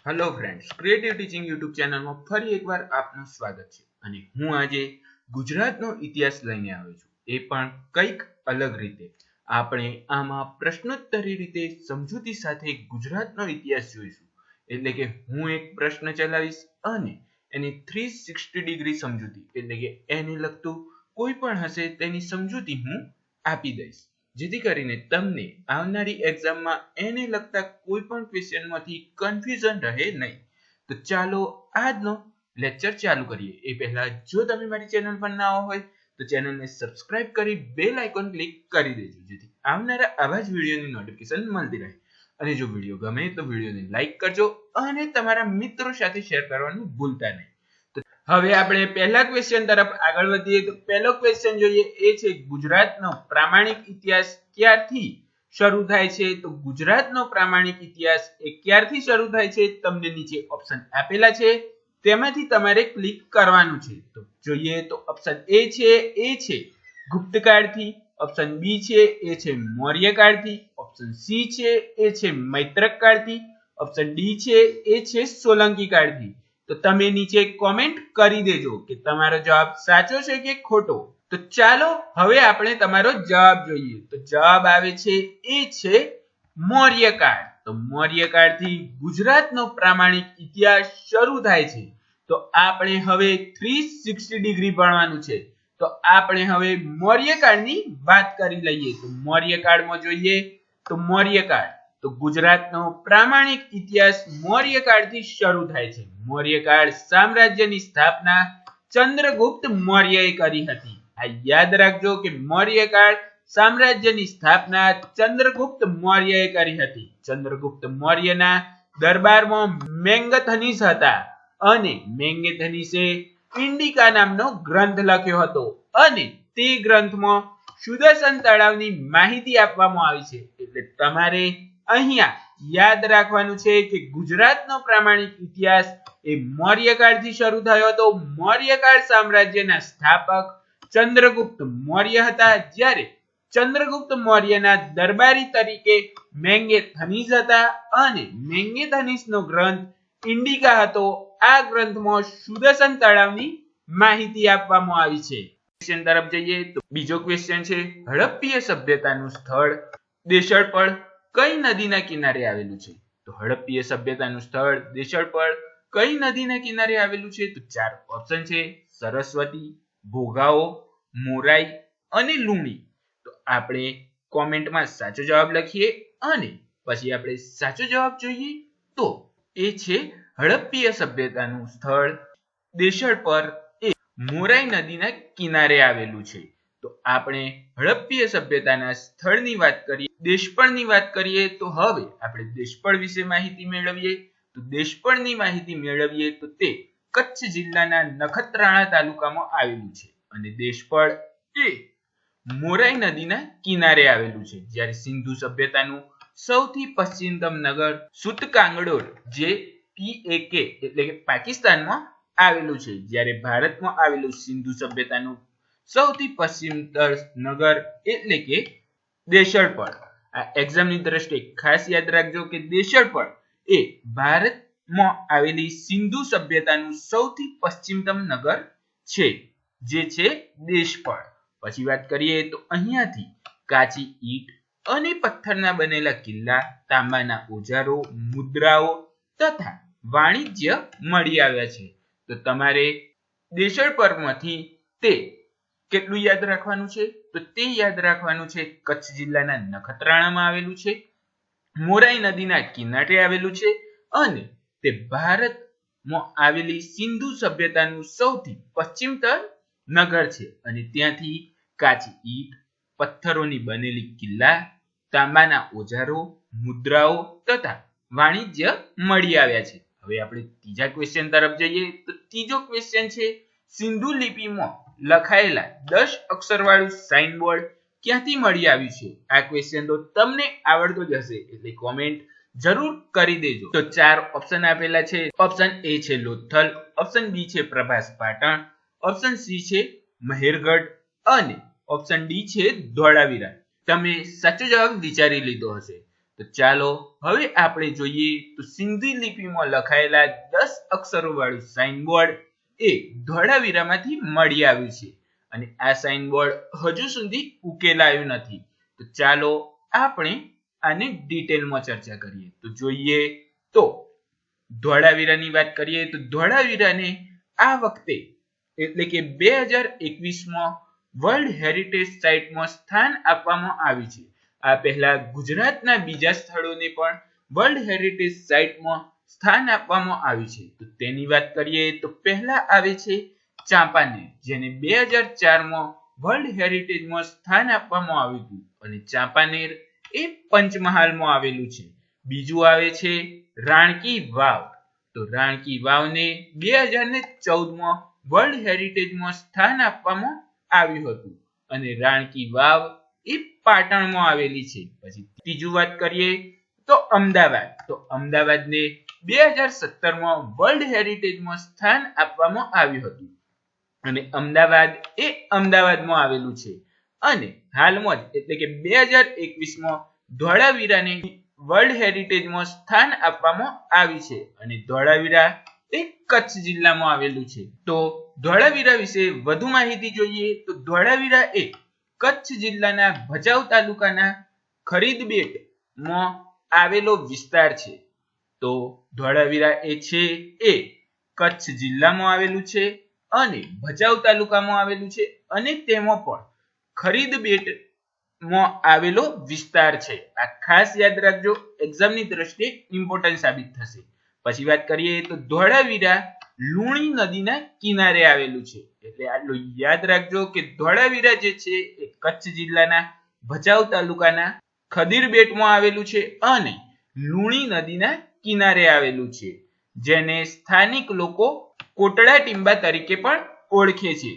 Hello friends, creative teaching YouTube ચેનલમાં ફરી એકવાર આપનું સ્વાગત છે. અને હું આજે ગુજરાતનો ઇતિહાસ લઈને આવ્યો છું, એ પણ કંઈક અલગ રીતે. આપણે આમાં પ્રશ્નોત્તરી રીતે સમજૂતી સાથે ગુજરાતનો ઇતિહાસ જોઈશું. એટલે કે હું એક પ્રશ્ન ચલાવીશ અને એની 360 ડિગ્રી સમજૂતી એટલે કે એને લગતું કોઈ પણ હશે તેની સમજૂતી હું આપી દઈશ, જેથી કરીને તમને આવનારી એક્ઝામમાં એને લગતા કોઈ પણ ક્વેશ્ચનમાંથી કન્ફ્યુઝન રહે નહીં. તો ચાલો આજનો લેક્ચર ચાલુ કરીએ. એ પહેલા જો તમે મારી ચેનલ પર ના હોય તો ચેનલને સબસ્ક્રાઇબ કરી બેલ આઇકોન ક્લિક કરી દેજો, જેથી આવનારા આવા જ વિડીયોની નોટિફિકેશન મળતી રહે. અને જો વિડીયો ગમે તો વિડીયોને લાઈક કરજો અને તમારા મિત્રો સાથે શેર કરવાનું ભૂલતા નહીં. હવે આપણે પહેલા ક્વેશ્ચન તરફ આગળ વધીએ. તો પહેલો ક્વેશ્ચન જોઈએ, એ છે ગુજરાતનો પ્રામાણિક ઇતિહાસ ક્યારથી શરૂ થાય છે? તો ગુજરાતનો પ્રામાણિક ઇતિહાસ એ ક્યારથી શરૂ થાય છે? તમને નીચે ઓપ્શન આપેલા છે, તેમાંથી તમારે ક્લિક કરવાનું છે. તો જોઈએ તો ઓપ્શન એ છે ગુપ્તકાળથી, ઓપ્શન બી છે એ છે મૌર્યકાળથી, ઓપ્શન સી છે એ છે મૈત્રક કાળથી, ઓપ્શન ડી છે એ છે સોલંકી કાળથી. તો તમે નીચે કોમેન્ટ કરી દેજો કે તમારો જવાબ સાચો છે કે ખોટો. તો ચાલો હવે આપણે તમારો જવાબ જોઈએ. તો જવાબ આવે છે એ છે મૌર્યકાળ. તો મૌર્યકાળથી ગુજરાતનો પ્રામાણિક ઇતિહાસ શરૂ થાય છે. તો આપણે હવે 360 ડિગ્રી ભણવાનું છે. તો આપણે હવે મૌર્યકાળની વાત કરી લઈએ. તો મૌર્યકાળમાં જોઈએ તો મૌર્યકાળ, તો ગુજરાતનો પ્રામાણિક ઇતિહાસ મૌર્યકાળથી શરૂ થાય છે. મૌર્યકાળ સામ્રાજ્યની સ્થાપના ચંદ્રગુપ્ત મૌર્યએ કરી હતી. આ યાદ રાખજો કે મૌર્યકાળ સામ્રાજ્યની સ્થાપના ચંદ્રગુપ્ત મૌર્યએ કરી હતી. ચંદ્રગુપ્ત મૌર્યના દરબારમાં મેંગથનીસ હતા અને મેંગથનીસે ઇન્ડિકા નામનો ગ્રંથ લખ્યો હતો અને તે ગ્રંથમાં સુદર્શન તળાવની માહિતી આપવામાં આવી છે. એટલે તમારે અહીંયા યાદ રાખવાનું છે કે ગુજરાતનો પ્રામાણિક ઇતિહાસ એ મૌર્યકાળથી શરૂ થયો હતો. મૌર્યકાળ સામ્રાજ્યના સ્થાપક ચંદ્રગુપ્ત મૌર્ય હતા, જ્યારે ચંદ્રગુપ્ત મૌર્યના દરબારી તરીકે મેંગેથનીસ હતા અને મેંગેથનીસનો ગ્રંથ ઇન્ડિકા હતો. આ ગ્રંથમાં સુદર્શન તળાવની માહિતી આપવામાં આવી છે. ક્વેશ્ચન તરફ જઈએ તો બીજો ક્વેશ્ચન છે, હડપ્પીય સભ્યતાનું સ્થળ દેશળપળ કઈ નદીના કિનારે આવેલું છે? તો હડપ્પીય સભ્યતાનું સ્થળ દેશળપળ કઈ નદીના કિનારે આવેલું છે? તો ચાર ઓપ્શન છે, સરસ્વતી, ભોગાવો, મોરાઈ અને લુણી. તો આપણે કોમેન્ટમાં સાચો જવાબ લખીએ અને પછી આપણે સાચો જવાબ જોઈએ. તો એ છે હડપ્પીય સભ્યતાનું સ્થળ દેશળપર એ મોરાઈ નદીના કિનારે આવેલું છે. તો આપણે હડપ્પીય સભ્યતાના સ્થળની વાત કરીએ, દેશપળની વાત કરીએ, તો હવે આપણે દેશપળ વિશે માહિતી મેળવીએ. તો દેશપળની માહિતી મેળવીએ તો તે કચ્છ જિલ્લાના નખત્રાણા તાલુકામાં આવેલું છે અને દેશપળ એ મોરાઈ નદીના કિનારે આવેલું છે. જ્યારે સિંધુ સભ્યતાનું સૌથી પશ્ચિમતમ નગર સુતકાંગડોર જે PAK એટલે કે પાકિસ્તાનમાં આવેલું છે. જ્યારે ભારતમાં આવેલું સિંધુ સભ્યતાનું સૌથી પશ્ચિમતમ નગર એટલે કે દેશળપળ. આ એક્ઝામની દ્રષ્ટિએ ખાસ યાદ રાખજો કે દેશળપળ એ ભારતમાં આવેલી સિંધુ સભ્યતાનું સૌથી પશ્ચિમતમ નગર છે, જે છે દેશપળ. પછી વાત કરીએ તો અહીંયાથી કાચી ઈંટ અને પથ્થરના બનેલા કિલ્લા, તાંબાના ઓજારો, મુદ્રાઓ તથા વાણિજ્ય મળી આવ્યા છે. તો તમારે દેશળપળમાંથી તે કેટલું યાદ રાખવાનું છે? તો તે યાદ રાખવાનું છે કચ્છ જિલ્લાના નખત્રાણામાં આવેલું છે, મોરાઈ નદીના કિનારે આવેલું છે અને તે ભારતમાં આવેલી સિંધુ સભ્યતાનું સૌથી પશ્ચિમતમ નગર છે. અને ત્યાંથી કાચી ઈંટ, પથ્થરોની બનેલી કિલ્લા, તાંબાના ઓજારો, મુદ્રાઓ તથા વાણિજ્ય મળી આવ્યા છે. હવે આપણે ત્રીજા ક્વેશ્ચન તરફ જઈએ. તો ત્રીજો ક્વેશ્ચન છે, સિંધુ લિપિમાં લખાયેલા 10 અક્ષરવાળું સાઇનબોર્ડ ક્યાંથી મળી આવ્યું છે? આ ક્વેશ્ચન તો તમને આવડતો જ હશે, એટલે કોમેન્ટ જરૂર કરી દેજો. તો ચાર ઓપ્શન આપેલા છે. ઓપ્શન એ છે લોથલ, ઓપ્શન બી છે પ્રભાસ પાટણ, ઓપ્શન સી છે મહેરગઢ અને ઓપ્શન ડી છે ધોળાવીરા. તમે સાચો જવાબ વિચારી લીધો હશે. તો ચાલો હવે આપણે જોઈએ તો સિંધી લિપિમાં લખાયેલા 10 અક્ષરો વાળું સાઇનબોર્ડ એ ધોળાવીરામાંથી મળી આવ્યું છે અને આ સાઇનબોર્ડ હજુ સુધી ઉકેલાયું નથી. તો ચાલો આપણે આની ડિટેલમાં ચર્ચા કરીએ. તો જોઈએ તો ધોળાવીરાની વાત કરીએ તો ધોળાવીરાને આ વખતે એટલે કે 2021માં વર્લ્ડ હેરિટેજ સાઇટમાં સ્થાન આપવામાં આવ્યું છે. આ પહેલા ગુજરાતના બીજા સ્થળોને પણ વર્લ્ડ હેરિટેજ સાઇટમાં સ્થાન આપવામાં આવ્યું છે. તો તેની વાત કરીએ તો પહેલા આવે છે ચાંપાનેર, જેને 2004માં વર્લ્ડ હેરિટેજમાં સ્થાન આપવામાં આવ્યું હતું અને ચાંપાનેર એ પંચમહાલમાં આવેલું છે. બીજું આવે છે રાણકી વાવ. તો રાણકી વાવને 2014માં વર્લ્ડ હેરિટેજમાં સ્થાન આપવામાં આવ્યું હતું અને રાણકી વાવ એ પાટણમાં આવેલી છે. પછી ત્રીજું વાત કરીએ તો અમદાવાદ. તો અમદાવાદને 2017માં વર્લ્ડ હેરિટેજમાં સ્થાન આપવામાં આવ્યું હતું અને અમદાવાદ એ અમદાવાદમાં આવેલું છે અને હાલમાં જ એટલે કે 2021માં ધોળાવીરાને વર્લ્ડ હેરિટેજમાં સ્થાન આપવામાં આવ્યું છે અને ધોળાવીરા એ કચ્છ જિલ્લામાં આવેલું છે. તો ધોળાવીરા વિશે વધુ માહિતી જોઈએ તો ધોળાવીરા એ કચ્છ જિલ્લાના ભચાઉ તાલુકાના ખરીદબેટમાં આવેલો વિસ્તાર છે. તો ધોળાવીરા એ છે એ કચ્છ જિલ્લામાં આવેલું છે અને ભચાઉ તાલુકામાં આવેલું છે અને તેમાં પણ ખરીદબેટમાં આવેલો વિસ્તાર છે. આ ખાસ યાદ રાખજો, એક્ઝામની દ્રષ્ટિએ ઇમ્પોર્ટન્ટ સાબિત થશે. પછી વાત કરીએ તો ધોળાવીરા લુણી નદીના કિનારે આવેલું છે. એટલે આટલું યાદ રાખજો કે ધોળાવીરા જે છે એ કચ્છ જિલ્લાના ભચાઉ તાલુકાના ખદીરબેટમાં આવેલું છે અને લુણી નદીના કિનારે આવેલું છે, જેને સ્થાનિક લોકો કોટડા ટીંબા તરીકે પણ ઓળખે છે.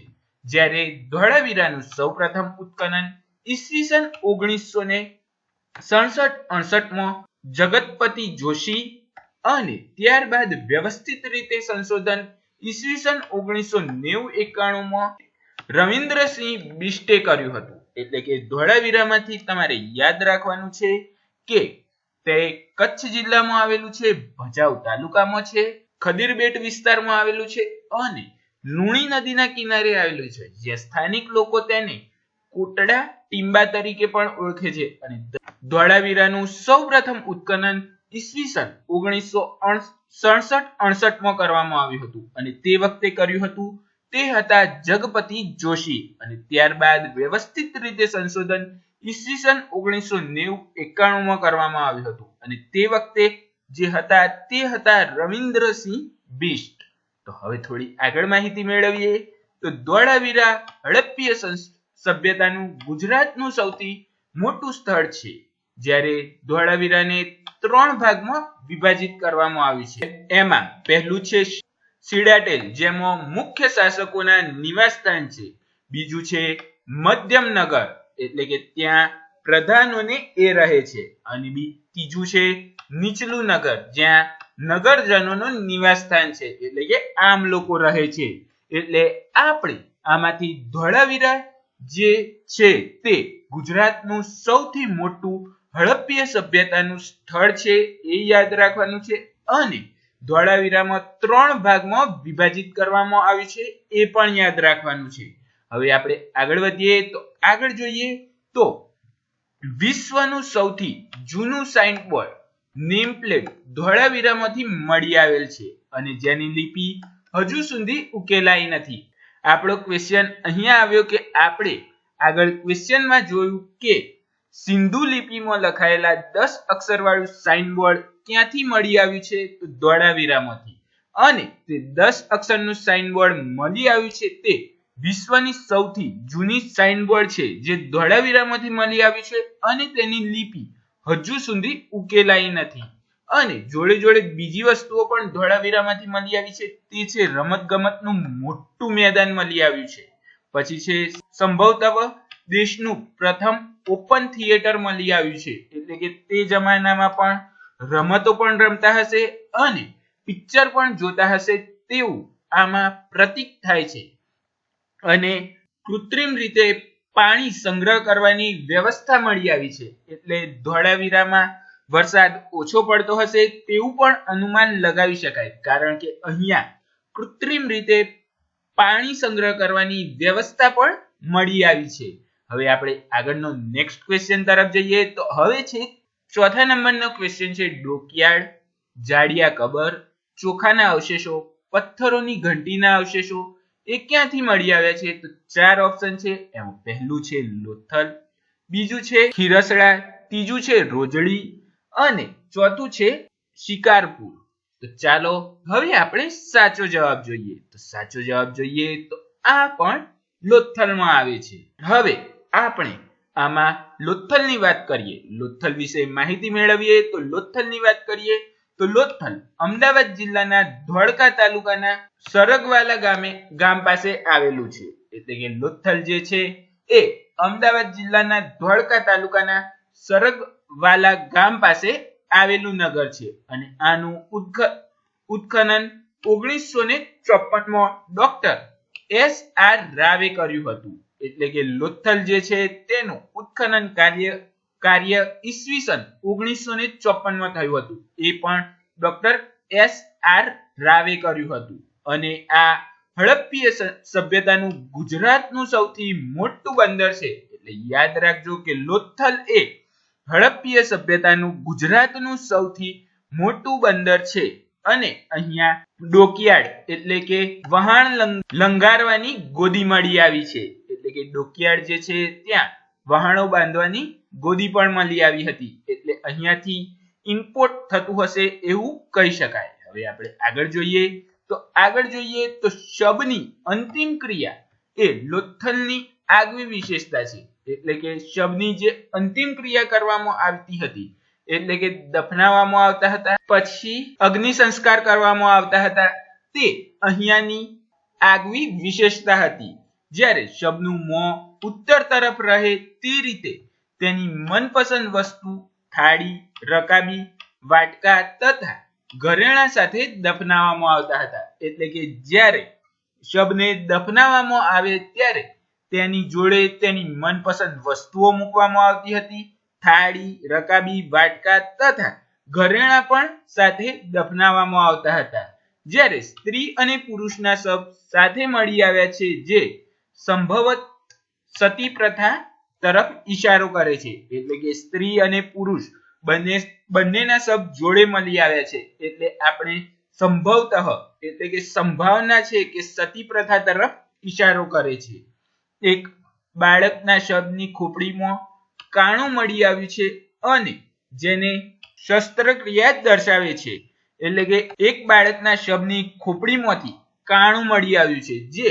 જ્યારે ધોળાવીરાનું સૌપ્રથમ ઉત્ખનન ઈસવીસન 1967-68માં જગતપતિ જોશી અને ત્યારબાદ વ્યવસ્થિત રીતે સંશોધન ઈસવીસન 1990-91માં રવિન્દ્રસિંહ બિષ્ટે કર્યું હતું. એટલે કે ધોળાવીરામાંથી તમારે યાદ રાખવાનું છે કે તે કચ્છ જિલ્લામાં આવેલું છે, ભચાઉ તાલુકામાં છે, ખદીરબેટ વિસ્તારમાં આવેલું છે અને લુણી નદીના કિનારે આવેલું છે, જ્યાં સ્થાનિક લોકો તેને કોટડા ટીંબા તરીકે પણ ઓળખે છે. અને ધોળાવીરાનું સૌપ્રથમ ઉત્ખનન ઈસવીસન 1967-68માં કરવામાં આવ્યું હતું અને તે વખતે કર્યું હતું તે હતા જગપતિ જોશી અને ત્યારબાદ વ્યવસ્થિત રીતે સંશોધન ઈસવીસન 1990-91માં કરવામાં આવ્યું હતું અને તે વખતે જે હતા તે હતા રવિન્દ્રસિંહ બિષ્ટ. તો હવે થોડી આગળ માહિતી મેળવીએ તો ધોળાવીરા હડપ્પીય સભ્યતાનું ગુજરાતનું સૌથી મોટું સ્થળ છે. જ્યારે ધોળાવીરાને 3 ભાગમાં વિભાજિત કરવામાં આવ્યું છે. એમાં પહેલું છે સિડાટેલ, જેમાં મુખ્ય શાસકોના નિવાસસ્થાન છે. બીજું છે મધ્યમનગર, એટલે કે ત્યાં પ્રધાનોને એ રહે છે અને ત્રીજું છે નીચલું નગર, જ્યાં નગરજનોનું નિવાસસ્થાન છે, એટલે કે આમ લોકો રહે છે. એટલે આપણે આમાંથી ધોળાવીરા જે છે તે ગુજરાતનું સૌથી મોટું હડપ્પીય સભ્યતાનું સ્થળ છે એ યાદ રાખવાનું છે અને ધોળાવીરામાં 3 ભાગમાં વિભાજિત કરવામાં આવ્યું છે એ પણ યાદ રાખવાનું છે. હવે આપણે આગળ વધીએ તો આગળ જોઈએ તો વિશ્વનું સૌથી જૂનું સાઇનબોર્ડ નેમ પ્લેટ ધોળાવીરામાંથી મળી આવેલ છે અને જેની લિપિ હજુ સુધી ઉકેલાઈ નથી. આપણો ક્વેશ્ચન અહીંયા આવ્યો કે આપણે આગળ ક્વેશ્ચનમાં જોયું કે સિંધુ લિપિમાં લખાયેલા 10 અક્ષર વાળું સાઇનબોર્ડ ક્યાંથી મળી આવ્યું છે? તો ધોળાવીરામાંથી. અને તે 10 અક્ષરનું સાઇનબોર્ડ મળી આવ્યું છે તે વિશ્વની સૌથી જૂની સાઇનબોર્ડ છે જે ધોળાવીરામાંથી મળી આવ્યું છે અને તેની લિપિ હજુ સુધી ઉકેલાઈ નથી. અને જોડે જોડે બીજી વસ્તુઓ પણ ધોળાવીરામાંથી મળી આવી છે, તે છે રમતગમતનું મોટું મેદાન મળી આવ્યું છે. પછી છે સંભવતઃ દેશનું પ્રથમ ઓપન થિયેટર મળી આવ્યું છે, એટલે કે તે જમાનામાં પણ રમતો પણ રમતા હશે અને પિક્ચર પણ જોતા હશે તેવું આમાં પ્રતીક થાય છે. અને કૃત્રિમ રીતે પાણી સંગ્રહ કરવાની વ્યવસ્થા મળી આવી છે. એટલે ધોળાવીરામાં વરસાદ ઓછો પડતો હશે તેવું પણ અનુમાન લગાવી શકાય, કારણ કે અહીંયા કૃત્રિમ રીતે પાણી સંગ્રહ કરવાની વ્યવસ્થા પણ મળી આવી છે. હવે આપણે આગળનો નેક્સ્ટ ક્વેશ્ચન તરફ જઈએ તો હવે છે ચોથા નંબરનો ક્વેશ્ચન છે ડોકયાર્ડ, જાડિયા કબર, ચોખાના અવશેષો, પથ્થરોની ઘંટીના અવશેષો એ ક્યાંથી મળી આવ્યા છે? તો 4 ઓપ્શન છે. એમાં પહેલું છે લોથલ, બીજું છે ખીરસડા, ત્રીજું છે રોજડી અને ચોથું છે શિકારપુર. તો ચાલો હવે આપણે સાચો જવાબ જોઈએ. તો સાચો જવાબ જોઈએ તો આ પણ લોથલમાં આવે છે. હવે આપણે આમાં લોથલની વાત કરીએ, લોથલ વિશે માહિતી મેળવીએ. તો લોથલની વાત કરીએ તો લોથલ અમદાવાદ જિલ્લાના ધોળકા તાલુકાના સરગવાલા ગામ પાસે આવેલું છે. એટલે કે લોથલ જે છે એ અમદાવાદ જિલ્લાના ધોળકા તાલુકાના સરગવાલા ગામ પાસે આવેલું નગર છે અને આનું ઉત્ખનન 1954માં ડોક્ટર S.R. રાવે કર્યું હતું. એટલે કે લોથલ જે છે તેનું ઉત્ખનન કાર્ય ઈસવીસન 1954માં થયું હતું. એ પણ ડોક્ટર S.R. રાવે કર્યું હતું. અને આ હડપ્પીય સભ્યતાનું ગુજરાતનું સૌથી મોટું બંદર છે. એટલે યાદ રાખજો કે લોથલ એ હડપ્પીય સભ્યતાનું ગુજરાતનું સૌથી મોટું બંદર છે. અને અહીંયા ડોકયાર્ડ એટલે કે વહાણ લંગારવાની ગોદી મળી આવી છે. એટલે કે ડોકયાર્ડ જે છે ત્યાં વહાણો બાંધવાની ગોદી પણ મળી આવી હતી. એટલે અહીંયાથી ઇમ્પોર્ટ થતું હશે એવું કહી શકાય. હવે આપણે આગળ જોઈએ તો શબની અંતિમ ક્રિયા એ લોથલની આગવી વિશેષતા છે. એટલે કે શબની જે અંતિમ ક્રિયા કરવામાં આવતી હતી, એટલે કે દફનાવવામાં આવતા હતા, પછી અગ્નિ સંસ્કાર કરવામાં આવતા હતા, તે અહીંયાની આગવી વિશેષતા હતી. જ્યારે શબનું મોં ઉત્તર તરફ રહે તે રીતે તેની મનપસંદ વસ્તુ થાળી, રકાબી, વાટકા તથા ઘરેણાં સાથે દફનાવવામાં આવતા હતા. એટલે કે જ્યારે શબને દફનાવવામાં આવે ત્યારે તેની જોડે તેની મનપસંદ વસ્તુઓ મૂકવામાં આવતી હતી. થાળી, રકાબી, વાટકા તથા ઘરેણાં પણ સાથે દફનાવવામાં આવતા હતા. જ્યારે સ્ત્રી અને પુરુષના શબ સાથે મળી આવ્યા છે, જે સંભવત સતી પ્રથા તરફ ઈશારો કરે છે. એટલે કે સ્ત્રી અને પુરુષ બંનેના શબ જોડે મળી આવ્યા છે. એટલે આપણે સંભવતઃ એટલે કે સંભાવના છે કે સતી પ્રથા તરફ ઈશારો કરે છે. એક બાળકના શબની ખોપડીમાં કાણું મળી આવ્યું છે અને જેને શસ્ત્રક્રિયા દર્શાવે છે. એટલે કે એક બાળકના શબની ખોપડીમાંથી કાણું મળી આવ્યું છે જે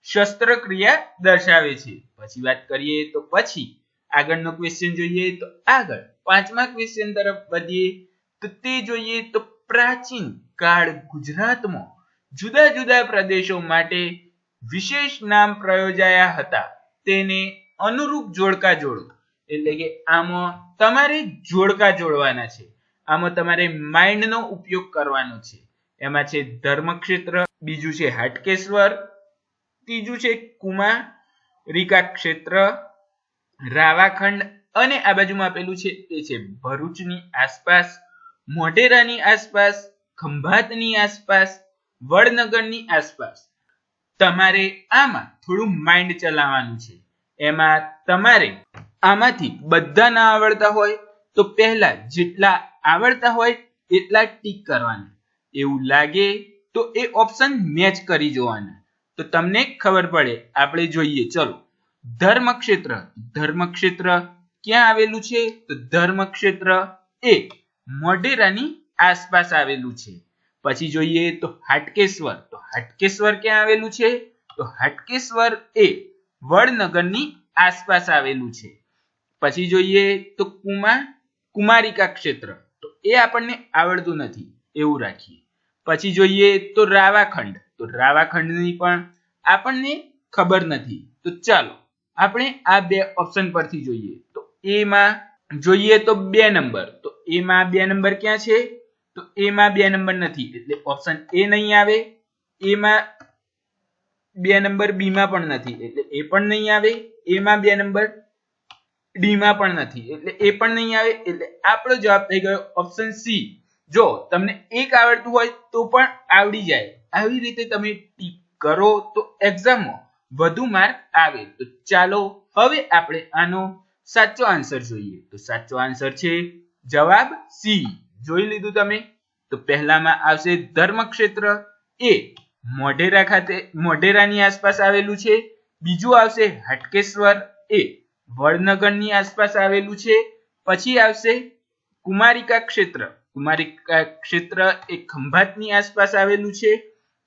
શસ્ત્રક્રિયા દર્શાવે છે. પછી વાત કરીએ તો પછી આગળનો ક્વેશ્ચન જોઈએ તો આગળ 5મા ક્વેશ્ચન તરફ વધીએ તો તે જોઈએ તો પ્રાચીન કાળ ગુજરાતમાં જુદા જુદા પ્રદેશો માટે વિશેષ નામ પ્રયોજાયા હતા, તેને અનુરૂપ જોડકા જોડો. એટલે કે આમાં તમારે જોડકા જોડવાના છે. આમાં તમારે માઇન્ડનો ઉપયોગ કરવાનો છે. એમાં છે ધર્મક્ષેત્ર, બીજું છે હાટકેશ્વર, ત્રીજું છે કુમારિકા ક્ષેત્ર, રાવાખંડ અને આ બાજુમાં આપેલું છે એ છે ભરૂચની આસપાસ, મોઢેરાની આસપાસ, ખંભાતની આસપાસ, વડનગરની આસપાસ. તમારે આમાં થોડું માઇન્ડ ચલાવવાનું છે. એમાં તમારે આમાંથી બધા ના આવડતા હોય તો પહેલા જેટલા આવડતા હોય એટલા ટીક કરવાના. એવું લાગે તો એ ઓપ્શન મેચ કરી જોવાના તો તમને ખબર પડે. આપણે જોઈએ, ચલો. ધર્મક્ષેત્ર, ધર્મક્ષેત્ર ક્યાં આવેલું છે? તો ધર્મક્ષેત્ર એ મોઢેરાની આસપાસ આવેલું છે. પછી જોઈએ તો હાટકેશ્વર, તો હાટકેશ્વર ક્યાં આવેલું છે? તો હાટકેશ્વર એ વડનગરની આસપાસ આવેલું છે. પછી જોઈએ તો કુમારિકા ક્ષેત્ર, તો એ આપણને આવડતું નથી એવું રાખીએ. પછી જોઈએ તો રાવાખંડ, તો રાવાખંડની પણ આપણને ખબર નથી. તો ચાલો આપણે આ બે ઓપ્શન પરથી જોઈએ. તો એમાં જોઈએ તો 2 નંબર, તો એમાં 2 નંબર ક્યાં છે? તો એમાં 2 નંબર નથી એટલે ઓપ્શન એ નહીં આવે. એમાં 2 નંબર બી માં પણ નથી એટલે એ પણ નહીં આવે. એમાં 2 નંબર ડી માં પણ નથી, એટલે એ પણ નહીં આવે. એટલે આપણો જવાબ થઈ ગયો ઓપ્શન સી. જો તમને એક આવડતું હોય તો પણ આવડી જાય, આવી રીતે તમે ટીક કરો તો એક્ઝામમાં વધુ માર્ક આવે. તો ચાલો હવે આપણે આનો સાચો આન્સર જોઈએ. તો સાચો આન્સર છે જવાબ સી. જોઈ લીધું તમે. તો પહેલામાં આવશે ધર્મક્ષેત્ર, એ મોઢેરા ખાતે મોઢેરાની આસપાસ આવેલું છે. બીજું આવશે હાટકેશ્વર, એ વડનગરની આસપાસ આવેલું છે. પછી આવશે કુમારિકા ક્ષેત્ર, કુમારિકા ક્ષેત્ર એ ખંભાતની આસપાસ આવેલું છે.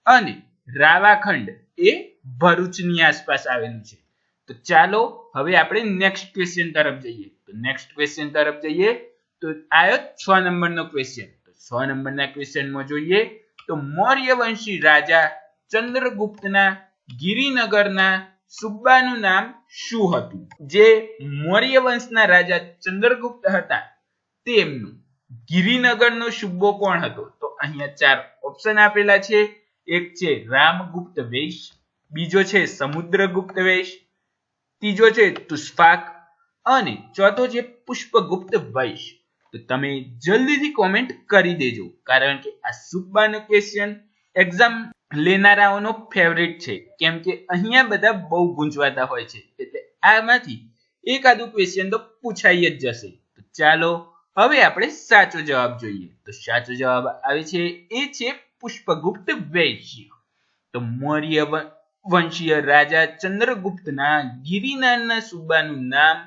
અને રાવાખંડ એ ભરૂચની આસપાસ આવેલું છે. તો ચાલો હવે આપણે નેક્સ્ટ ક્વેશ્ચન તરફ જઈએ. તો નેક્સ્ટ ક્વેશ્ચન તરફ જઈએ તો આયો 6 નંબરનો ક્વેશ્ચન. તો 6 નંબરના ક્વેશ્ચનમાં જોઈએ તો મૌર્ય વંશી રાજા ચંદ્રગુપ્તના ગિરિનગરના સુબ્બાનું નામ શું હતું? જે મૌર્ય વંશના રાજા ચંદ્રગુપ્ત હતા તેમનું ગિરિનગરનો સુબ્બો કોણ હતો? તો અહીંયા 4 ઓપ્શન આપેલા છે. એક છે રામગુપ્ત વૈશ, બીજો છે સમુદ્રગુપ્ત વૈશ, ત્રીજો છે તુષ્પાક અને ચોથો છે પુષ્પગુપ્ત વૈશ. તો તમે જલ્દીથી કોમેન્ટ કરી દેજો, કારણ કે આ સુબ્બાનો ક્વેશ્ચન એક્ઝામ લેનારાઓનો ફેવરિટ છે, કેમ કે અહીંયા બધા બહુ ગુંચવાતા હોય છે. એટલે આમાંથી એકાદું ક્વેશ્ચન તો પૂછાઈ જ જશે. તો ચાલો હવે આપણે સાચો જવાબ જોઈએ. તો સાચો જવાબ આવે છે એ છે પુષ્પગુપ્ત વૈશ્ય. તો મૌર્ય વંશીય રાજા ચંદ્રગુપ્તના ગિરિનગરના સુબાનું નામ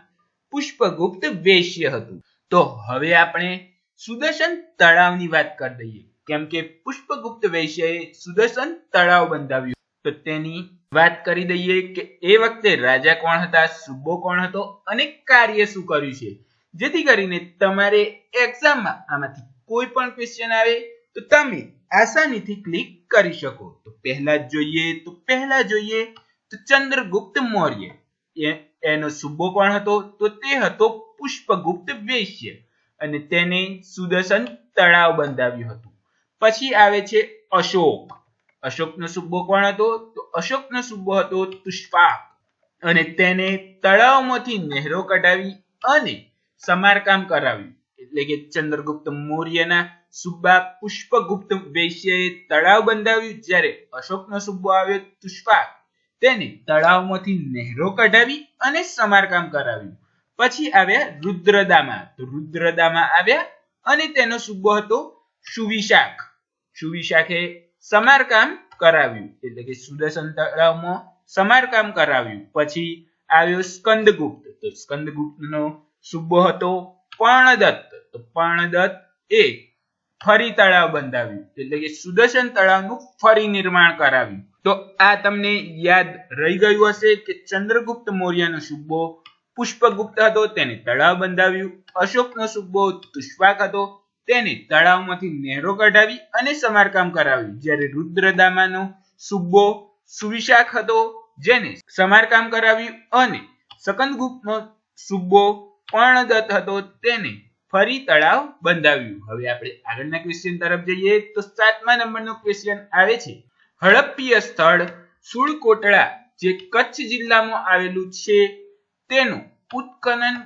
પુષ્પગુપ્ત વૈશ્ય હતું. તો હવે આપણે સુદર્શન તળાવની વાત કરી દઈએ, કેમ કે પુષ્પગુપ્ત વૈશ્યએ સુદર્શન તળાવ બંધાવ્યું. તો તેની વાત કરી દઈએ કે એ વખતે રાજા કોણ હતા, સુબ્બો કોણ હતો અને કાર્ય શું કર્યું છે, જેથી કરીને તમારે એક્ઝામમાં આમાંથી કોઈ પણ ક્વેશ્ચન આવે તો તમે આસાનીથી ક્લિક કરી શકો. તો પહેલા જોઈએ તો ચંદ્રગુપ્ત મૌર્ય એનો સુબ્બો કોણ હતો? તો તે હતો પુષ્પગુપ્ત વૈશ્ય અને તેને સુદર્શન તળાવ બંધાવ્યું હતું. પછી આવે છે અશોક. અશોકનો સુબ્બો કોણ હતો? તો અશોકનો સુબ્બો હતો તુષ્પાક અને તેને તળાવમાંથી નહેરો કઢાવી અને સમારકામ કરાવ્યું. એટલે કે ચંદ્રગુપ્ત મૌર્યના સુબ્બા પુષ્પગુપ્ત વૈશ્યએ તળાવ બંધાવ્યું, જ્યારે અશોકનો સુબ્બો આવ્યો તુષ્પાક, તેને તળાવમાંથી નહેરો કઢાવી અને સમારકામ કરાવ્યું. પછી આવ્યા રુદ્રદામા. તો રુદ્રદામા આવ્યા અને તેનો સુબ્બો હતો સુવિશાખ. સુવિશાખે સમારકામ કરાવ્યું, એટલે કે સુદર્શન તળાવમાં સમારકામ કરાવ્યું. પછી આવ્યો સ્કંદગુપ્ત. તો સ્કંદગુપ્તનો સુબ્બો હતો પર્ણદત્ત. તો પર્ણદત્ત એ ફરી તળાવ બંધાવ્યું, એટલે કે સુદર્શન તળાવનું ફરી નિર્માણ કરાવ્યું. તો આ તમને યાદ રહી ગયું હશે કે ચંદ્રગુપ્ત મૌર્યનો સુબ્બો પુષ્પગુપ્ત હતો, તેને તળાવ બંધાવ્યું. અશોકનો સુબ્બો તુષ્પાક હતો, તેને તળાવમાંથી નહેરો કઢાવી અને સમારકામ કરાવ્યું. જ્યારે રુદ્રદામાનો સુબ્બો સુવિશાખ હતો, જેને સમારકામ કરાવ્યું. અને સ્કંદગુપ્તનો સુબ્બો પર્ણદત્ત હતો, તેને ફરી તળાવ બંધાવ્યું. હવે આપણે આગળના ક્વેશ્ચન તરફ જઈએ તો 7મા નંબરનો ક્વેશ્ચન આવે છે હડપ્પીય સ્થળ સુળકોટડા, જે કચ્છ જિલ્લામાં આવેલું છે, તેનું ઉત્ખનન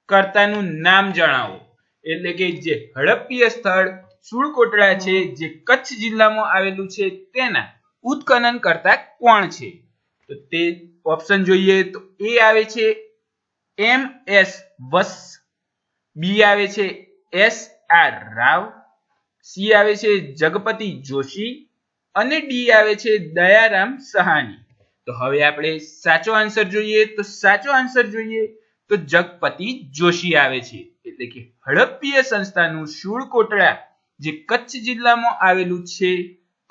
કર્તાનું નામ જણાવો. એટલે કે જે હડપ્પીય સ્થળ સુળકોટડા છે, જે કચ્છ જિલ્લામાં આવેલું છે, તેના ઉત્ખનન કરતા કોણ છે? તો તે ઓપ્શન જોઈએ તો એ આવે છે MS વસ, બી આવે છે SR રાવ, સી આવે છે જગપતિ જોશી અને ડી આવે છે દયારામ સહાની. તો હવે આપણે સાચો આન્સર જોઈએ તો જગપતિ જોશી આવે છે. એટલે કે હડપ્પીય સંસ્થાનું સુળકોટડા, જે કચ્છ જિલ્લામાં આવેલું છે,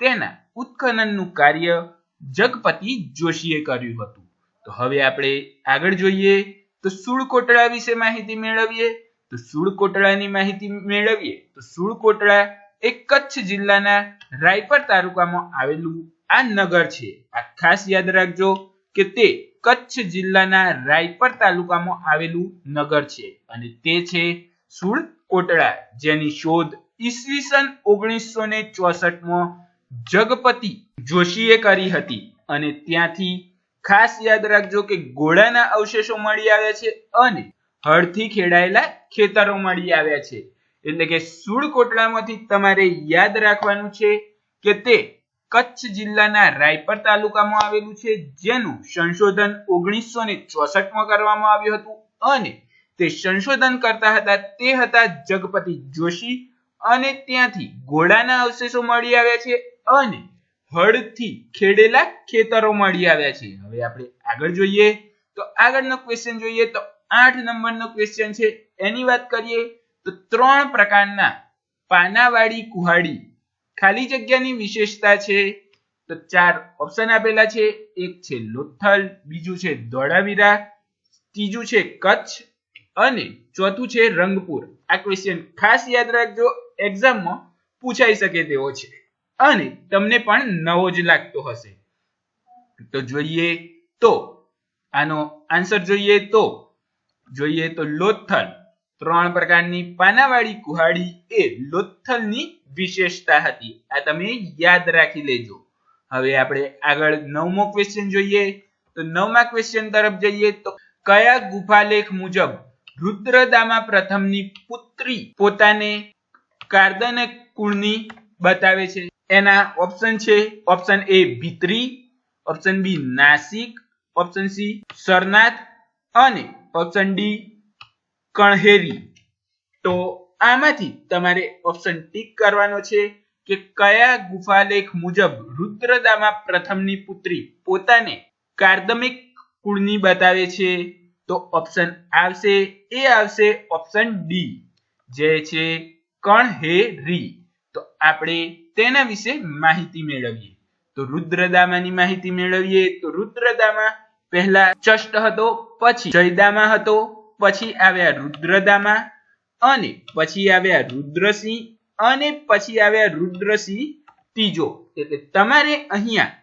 તેના ઉત્ખનનનું કાર્ય જગપતિ જોશીએ કર્યું હતું. તો હવે આપણે આગળ જોઈએ તો સુળકોટડા વિશે માહિતી મેળવીએ. તો સુળકોટડાની માહિતી મેળવીએ તો સુળકોટડા એ કચ્છ જિલ્લાના રાયપર તાલુકામાં આવેલું આ નગર છે. આ ખાસ યાદ રાખજો કે તે કચ્છ જિલ્લાના રાયપર તાલુકામાં આવેલું નગર છે અને તે છે સુળકોટડા, જેની શોધ ઈસવીસન 1964માં જગપતિ જોશીએ કરી હતી. અને ત્યાંથી ખાસ યાદ રાખજો કે ઘોડાના અવશેષો મળી આવ્યા છે અને હળથી ખેડાયેલા ખેતરો મળી આવ્યા છે. એટલે કે સુડ કોટડામાંથી તમારે યાદ રાખવાનું છે કે તે કચ્છ જિલ્લાના રાયપર તાલુકામાં આવેલું છે, જેનું સંશોધન 1964માં કરવામાં આવ્યું હતું અને તે સંશોધન કરતા હતા તે હતા જગપતિ જોશી અને ત્યાંથી ઘોડાના અવશેષો મળી આવ્યા છે અને હળથી ખેડેલા ખેતરો મળી આવ્યા છે. હવે આપણે આગળ જોઈએ તો આગળનો ક્વેશ્ચન જોઈએ તો 8 નંબરનો ક્વેશ્ચન છે. એની વાત કરીએ તો 3 પ્રકારના પાનાવાળી કુહાડી ખાલી જગ્યાની વિશેષતા છે. તો 4 ઓપ્શન આપેલા છે. એક છે લોથલ, બીજું છે ધોળાવીરા, ત્રીજું છે કચ્છ અને ચોથું છે રંગપુર. આ ક્વેશ્ચન ખાસ યાદ રાખજો, એક્ઝામમાં પૂછાઈ શકે તેવો છે અને તમને પણ નવો જ લાગતો હશે. તો જોઈએ તો આનો આન્સર જોઈએ તો લોથલ. 3 પ્રકારની પાનાવાળી કુહાડી એ લોથલની વિશેષતા હતી. આ તમે યાદ રાખી લેજો. હવે આપણે આગળ 9મો ક્વેશ્ચન જોઈએ તો 9મા ક્વેશ્ચન તરફ જઈએ તો કયા ગુફાલેખ મુજબ રુદ્રદામા પ્રથમની પુત્રી પોતાને કાર્દનક કુળની બતાવે છે? એના ઓપ્શન છે ઓપ્શન એ ભીતરી, option B Nashik, option C Sarnath અને ઓપ્શન ડી કણહેરી. તો આમાંથી તમારે ઓપ્શન ટીક કરવાનો છે કે કયા ગુફાલેખ મુજબ રુદ્રદામા પ્રથમની પુત્રી પોતાને કાર્દમિક કુળની બતાવે છે? તો ઓપ્શન આવશે ઓપ્શન ડી જે છે કણહેરી. તો આપણે તેના વિશે માહિતી મેળવીએ. તો રુદ્રદામાની માહિતી મેળવીએ તો રુદ્રદામા પહેલા ચષ્ટ હતો, પછી જયદામા હતો, પછી આવ્યા રુદ્રદામા અને પછી આવ્યા રુદ્રસિંહ અને પછી આવ્યા રુદ્રસિંહ ત્રીજો. એટલે તમારે અહીંયા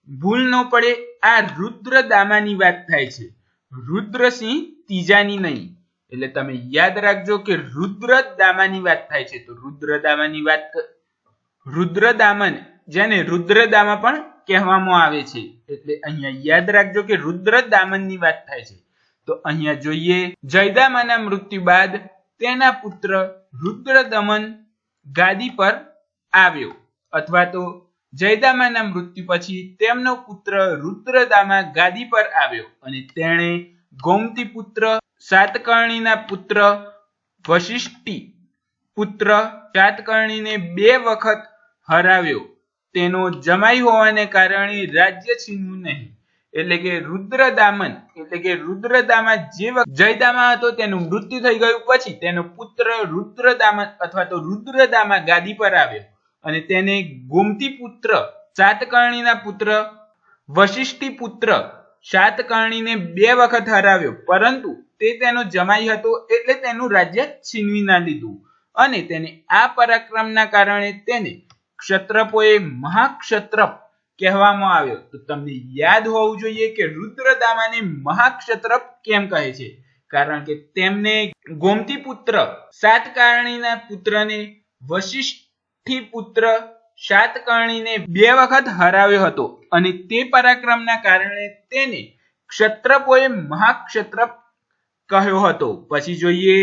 ભૂલ ન પડે, આ રુદ્રદામાની વાત થાય છે, રુદ્રસિંહ ત્રીજાની નહીં. એટલે તમે યાદ રાખજો કે રુદ્રદામાની વાત થાય છે. તો રુદ્રદામન જેને રુદ્રદામા પણ કહેવામાં આવે છે. એટલે અહીંયા યાદ રાખજો કે રુદ્રદામનની વાત થાય છે. તો અહીંયા જોઈએ જયદામાના મૃત્યુ બાદ તેના પુત્ર રુદ્રદમન ગાદી પર આવ્યો, અથવા તો જયદામાના મૃત્યુ પછી તેમનો પુત્ર રુદ્રદામા ગાદી પર આવ્યો અને તેણે ગૌમતી પુત્ર સાતકર્ણીના પુત્ર વશિષ્ઠી પુત્ર સાતકર્ણીને 2 વખત હરાવ્યો. તેનો જમાઈ હોવાને કારણે રાજ્ય છીનવું નહીં. એટલે કે રુદ્રદામા જે જયદામા હતો તેનું મૃત્યુ થઈ ગયું, પછી તેનો પુત્ર રુદ્રદામન અથવા તો રુદ્રદામા ગાદી પર આવ્યો અને તેને ગોમતી પુત્ર સાતકર્ણીના પુત્ર વશિષ્ઠી પુત્ર સાતકર્ણીને 2 વખત હરાવ્યો, પરંતુ તે તેનો જમાઈ હતો એટલે તેનું રાજ્ય છીનવી ના લીધું અને તેને આ પરાક્રમના કારણે તેને ક્ષત્રપોએ મહાક્ષત્રપ કહેવામાં આવ્યો. તો તમને યાદ હોવું જોઈએ કે રુદ્રદામાને મહાક્ષત્રપ કેમ કહે છે? કારણ કે તેમને ગોમતી પુત્ર સાતકર્ણીના પુત્રને વશિષ્ઠી પુત્ર સાતકર્ણીને 2 વખત હરાવ્યો હતો અને તે પરાક્રમના કારણે તેને ક્ષત્રપોએ મહાક્ષત્રપ કહ્યો હતો. પછી જોઈએ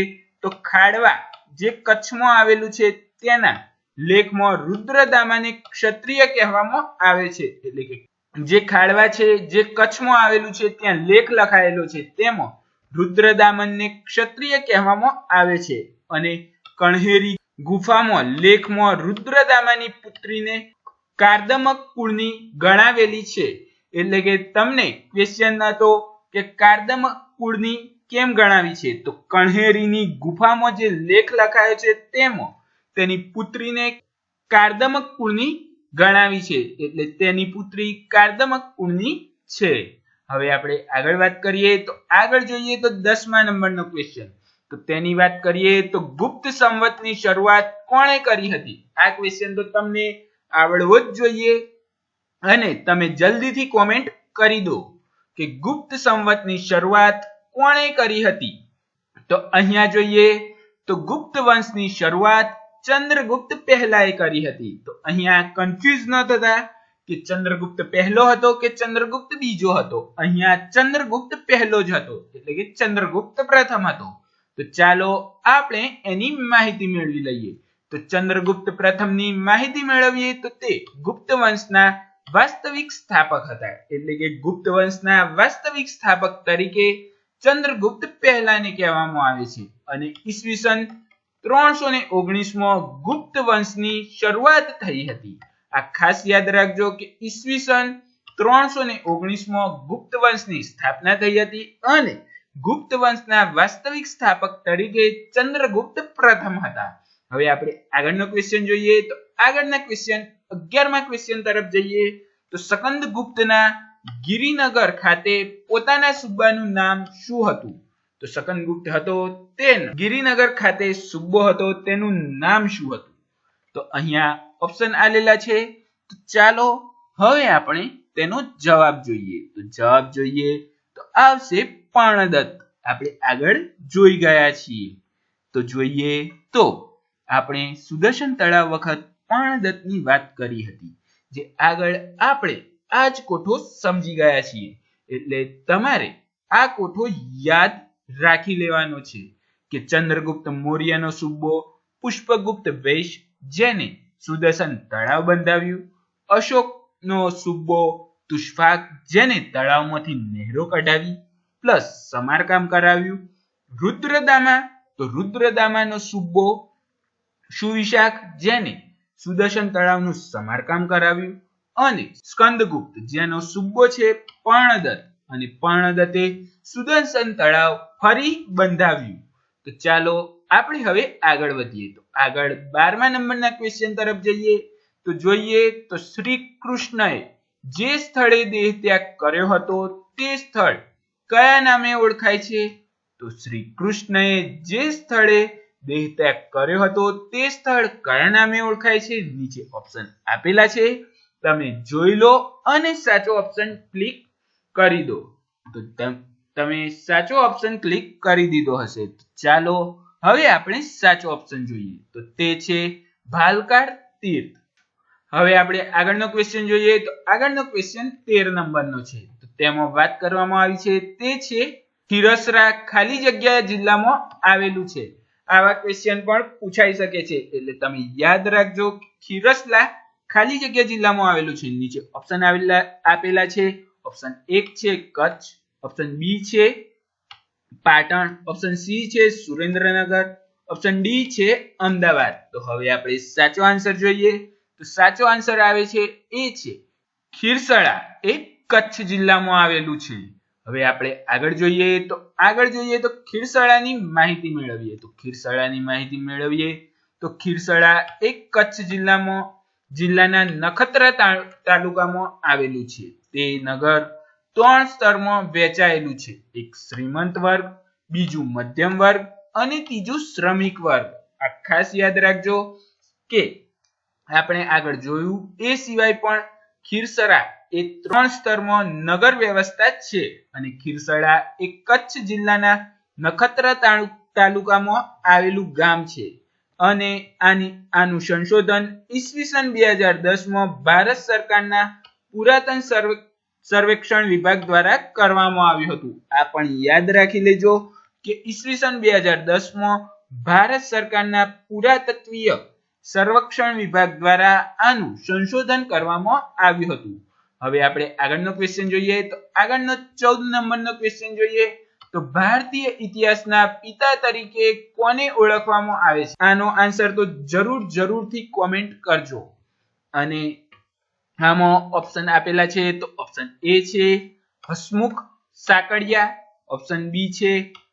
તો ખાડવા જે કચ્છમાં આવેલું છે તેના લેખમાં રુદ્રદામાને ક્ષત્રિય કહેવામાં આવે છે. એટલે કે જે ખાડવા છે જે કચ્છમાં આવેલું છે ત્યાં લેખ લખાયેલો છે તેમાં રુદ્રદામનને ક્ષત્રિય કહેવામાં આવે છે અને કણહેરી ગુફામાં લેખમાં રુદ્રદામાની પુત્રીને કાર્દમક કુળની ગણાવેલી છે. એટલે કે તમને ક્વેશ્ચન હતો કે કાર્દમક કુળની કેમ ગણાવી છે? તો કણહેરીની ગુફામાં જે લેખ લખાયો છે તેમાં તેની પુત્રીને કાર્દમક કુળની ગણાવી છે. એટલે તેની પુત્રી કાર્દમક કુળની છે. હવે આપણે આગળ વાત કરીએ તો આગળ જોઈએ તો 10મા નંબરનો ક્વેશ્ચન. તો તેની વાત કરીએ તો ગુપ્ત સંવતની શરૂઆત કોણે કરી હતી? આ ક્વેશ્ચન તો તમને આવડવો જ જોઈએ અને તમે જલ્દીથી કોમેન્ટ કરી દો કે ગુપ્ત સંવતની શરૂઆત કોણે કરી હતી? તો અહીંયા જોઈએ તો ગુપ્ત વંશની શરૂઆત ચંદ્રગુપ્ત પહેલાએ કરી હતી. તો અહીંયા કન્ફ્યુઝ ન થતા કે ચંદ્રગુપ્ત પહેલો હતો કે ચંદ્રગુપ્ત બીજો હતો? અહીંયા ચંદ્રગુપ્ત પહેલો જ હતો, એટલે કે ચંદ્રગુપ્ત પ્રથમ હતો. તો ચાલો આપણે એની માહિતી મેળવી લઈએ. તો ચંદ્રગુપ્ત પ્રથમની માહિતી મેળવીએ તો તે ગુપ્ત વંશના વાસ્તવિક સ્થાપક હતા, એટલે કે ગુપ્ત વંશના વાસ્તવિક સ્થાપક તરીકે ચંદ્રગુપ્ત પહેલાને કહેવામાં આવે છે. અને ઈસવીસન 319 માં ગુપ્ત વંશની શરૂઆત થઈ હતી. આ ખાસ યાદ રાખજો કે ઈસવીસન 319 માં ગુપ્ત વંશની સ્થાપના થઈ હતી અને ગુપ્ત વંશના વાસ્તવિક સ્થાપક તરીકે ચંદ્રગુપ્ત પ્રથમ હતા. હવે આપણે આગળનો ક્વેશ્ચન જોઈએ. તો આગળના ક્વેશ્ચન 11મા ક્વેશ્ચન તરફ જઈએ. તો સ્કંદગુપ્તના ગિરિનગર ખાતે પોતાના સુબ્બાનું નામ શું હતું? તો સ્કંદગુપ્ત હતો તે ગિરિનગર ખાતે સુબ્બો હતો, તેનું નામ શું હતું? તો અહીંયા ઓપ્શન આલેલા છે. તો ચાલો હવે આપણે તેનો જવાબ જોઈએ. તો જવાબ જોઈએ તો આવશે પર્ણદત્ત. આપણે આગળ જોઈ ગયા છીએ. તો જોઈએ તો આપણે સુદર્શન તળાવ વખત પર્ણદત્તની વાત કરી હતી, જે આગળ આપણે આ જ કોઠો સમજી ગયા છીએ. એટલે તમારે આ કોઠો યાદ રાખી લેવાનો છે કે ચંદ્રગુપ્ત મૌર્યનો સુબ્બો પુષ્પગુપ્ત વૈશ્ય, જેને સુદર્શન તળાવ બંધાવ્યું, અશોકનો સુબ્બો તુષ્ફાક, જેને તળાવમાંથી નહેરો કઢાવી પ્લસ સમારકામ કરાવ્યું, રુદ્રદામા, તો રુદ્રદામાનો સુબ્બો સુવિશાખ, જેને સુદર્શન તળાવનું સમારકામ કરાવ્યું, અને સ્કંદગુપ્ત, જેનો સુબ્બો છે પર્ણદત્ત, અને પર્ણદત્તે સુદર્શન તળાવ ફરી બંધાવ્યું. તો ચાલો આપણે હવે આગળ વધીએ. તો આગળ 12મા નંબરના ક્વેશ્ચન તરફ જઈએ. તો જોઈએ તો શ્રી કૃષ્ણએ જે સ્થળે દેહ ત્યાગ કર્યો હતો તે સ્થળ કયા નામે ઓળખાય છે? તો શ્રી કૃષ્ણએ જે સ્થળે દેહ ત્યાગ કર્યો હતો તે સ્થળ કયા નામે ઓળખાય છે? નીચે ઓપ્શન આપેલા છે, તમે જોઈ લો અને સાચો ઓપ્શન ક્લિક કરી દો. તો તમે સાચો ઓપ્શન ક્લિક કરી દીધો હશે. તો ચાલો હવે આપણે સાચો ઓપ્શન જોઈએ. તો તે છે ભાલકાડ તીર્થ. હવે આપણે આગળનો ક્વેશ્ચન જોઈએ. તો આગળનો ક્વેશ્ચન 13 નંબરનો છે. તો તેમાં વાત કરવામાં આવી છે તે છે ખીરસરા ખાલી જગ્યા જિલ્લામાં આવેલું છે. આવા ક્વેશ્ચન પણ પૂછાઈ શકે છે, એટલે તમે યાદ રાખજો. ખીરસરા ખાલી જગ્યા જિલ્લામાં આવેલું છે. નીચે ઓપ્શન આપેલા છે. ઓપ્શન 1 છે કચ્છ, ઓપ્શન બી છે પાટણ, ઓપ્શન સી છે સુરેન્દ્રનગર, ઓપ્શન ડી છે અમદાવાદ. તો હવે આપણે સાચો આન્સર જોઈએ. તો સાચો આન્સર આવે છે એ છે ખીરસરા, એ કચ્છ જિલ્લામાં આવેલું છે. હવે આપણે આગળ જોઈએ. તો આગળ જોઈએ તો ખીરસરાની માહિતી મેળવીએ. તો ખીરસરાની માહિતી મેળવીએ તો ખીરસરા એ કચ્છ જિલ્લાના નખત્રા તાલુકામાં આવેલું છે. તે નગર 3 સ્તરમાં વહેંચાયેલું છે. એક શ્રીમંત વર્ગ, બીજું મધ્યમ વર્ગ અને ત્રીજું શ્રમિક વર્ગ. આ ખાસ યાદ રાખજો કે આપણે આગળ જોયું એ સિવાય પણ ખીરસરા એ 3 સ્તરમાં નગર વ્યવસ્થા છે, અને ખીરસરા એ કચ્છ જિલ્લાના નખત્રા તાલુકામાં આવેલું ગામ છે. અને આનું સંશોધન ઈસવીસન 2010 માં ભારત સરકારના પુરાતન સર્વેક્ષણ વિભાગ દ્વારા કરવામાં આવ્યું હતું. આ પણ યાદ રાખી લેજો કે ઈસવીસન 2010 માં ભારત સરકારના પુરાતત્વીય સર્વેક્ષણ વિભાગ દ્વારા આનું સંશોધન કરવામાં આવ્યું હતું. હવે આપણે આગળનો ક્વેશ્ચન જોઈએ. તો આગળનો 14 નંબરનો ક્વેશ્ચન જોઈએ. તો ભારતીય ઇતિહાસના પિતા તરીકે કોને ઓળખવામાં આવે છે? આનો આન્સર તો જરૂરથી કોમેન્ટ કરજો. અને આમાં ઓપ્શન આપેલા છે. તો ઓપ્શન એ છે હસમુખ સાકળિયા, ઓપ્શન બી છે